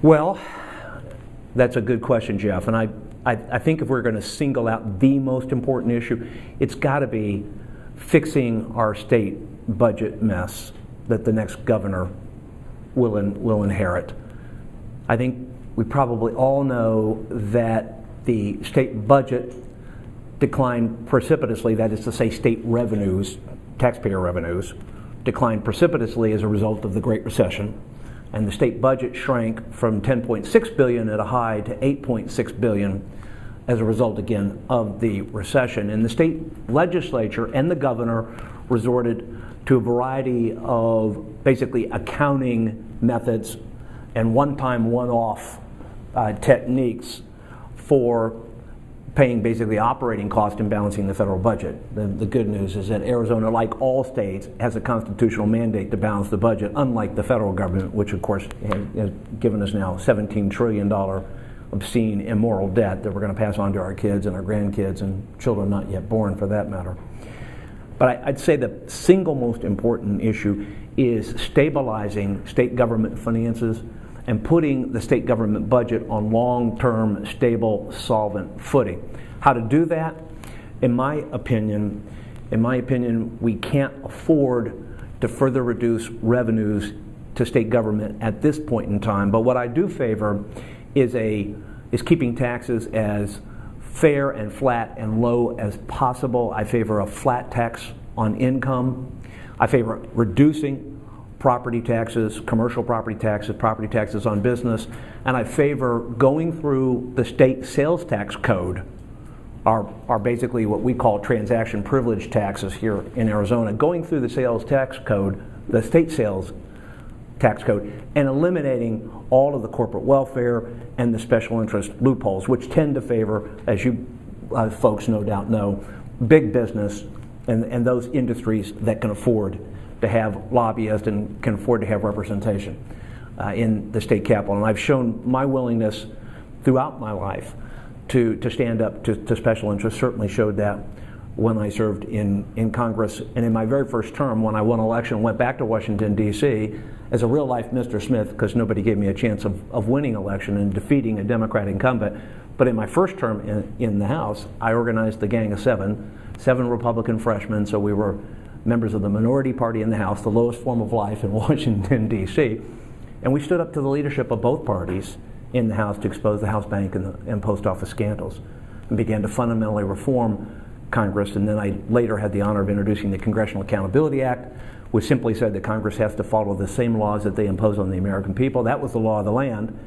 Well, that's a good question, Jeff. And I think if we're going to single out the most important issue, it's got to be fixing our state budget mess that the next governor will inherit. I think we probably all know that the state budget declined precipitously, that is to say state revenues, taxpayer revenues, declined precipitously as a result of the Great Recession. And the state budget shrank from $10.6 billion at a high to $8.6 billion as a result, again, of the recession. And the state legislature and the governor resorted to a variety of basically accounting methods and one-time, one-off techniques for paying basically operating costs and balancing the federal budget. The good news is that Arizona, like all states, has a constitutional mandate to balance the budget, unlike the federal government, which of course has given us now $17 trillion obscene immoral debt that we're going to pass on to our kids and our grandkids and children not yet born for that matter. But I'd say the single most important issue is stabilizing state government finances and putting the state government budget on long-term, stable, solvent footing. How to do that? In my opinion, we can't afford to further reduce revenues to state government at this point in time. But what I do favor is keeping taxes as fair and flat and low as possible. I favor a flat tax on income. I favor reducing property taxes, commercial property taxes on business, and I favor going through the state sales tax code, are basically what we call transaction privilege taxes here in Arizona, going through the sales tax code, the state sales tax code, and eliminating all of the corporate welfare and the special interest loopholes, which tend to favor, as you folks no doubt know, big business and those industries that can afford to have lobbyists and can afford to have representation in the state capitol. And I've shown my willingness throughout my life to stand up to special interests, certainly showed that when I served in Congress. And in my very first term, when I won election, went back to Washington, D.C. as a real-life Mr. Smith, because nobody gave me a chance of winning election and defeating a Democrat incumbent. But in my first term in the House, I organized the Gang of seven Republican freshmen, so we were members of the minority party in the House, the lowest form of life in Washington, D.C. And we stood up to the leadership of both parties in the House to expose the House Bank and post office scandals and began to fundamentally reform Congress. And then I later had the honor of introducing the Congressional Accountability Act, which simply said that Congress has to follow the same laws that they impose on the American people. That was the law of the land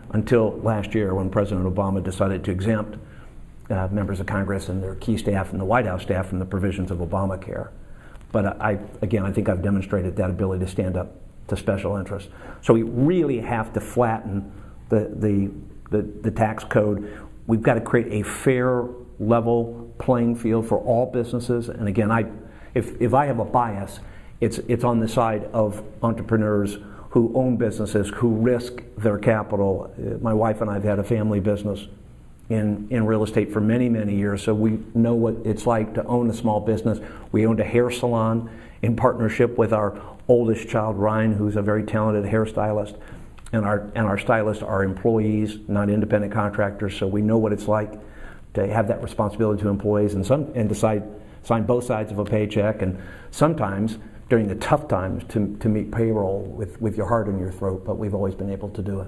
until last year when President Obama decided to exempt members of Congress and their key staff and the White House staff from the provisions of Obamacare. But I think I've demonstrated that ability to stand up to special interests. So we really have to flatten the tax code. We've got to create a fair, level playing field for all businesses. And again, if I have a bias, it's on the side of entrepreneurs who own businesses, who risk their capital. My wife and I have had a family business in real estate for many, many years, so we know what it's like to own a small business. We owned a hair salon in partnership with our oldest child, Ryan, who's a very talented hairstylist, and our stylists are employees, not independent contractors, so we know what it's like to have that responsibility to employees and to sign both sides of a paycheck, and sometimes during the tough times to meet payroll with your heart in your throat, but we've always been able to do it.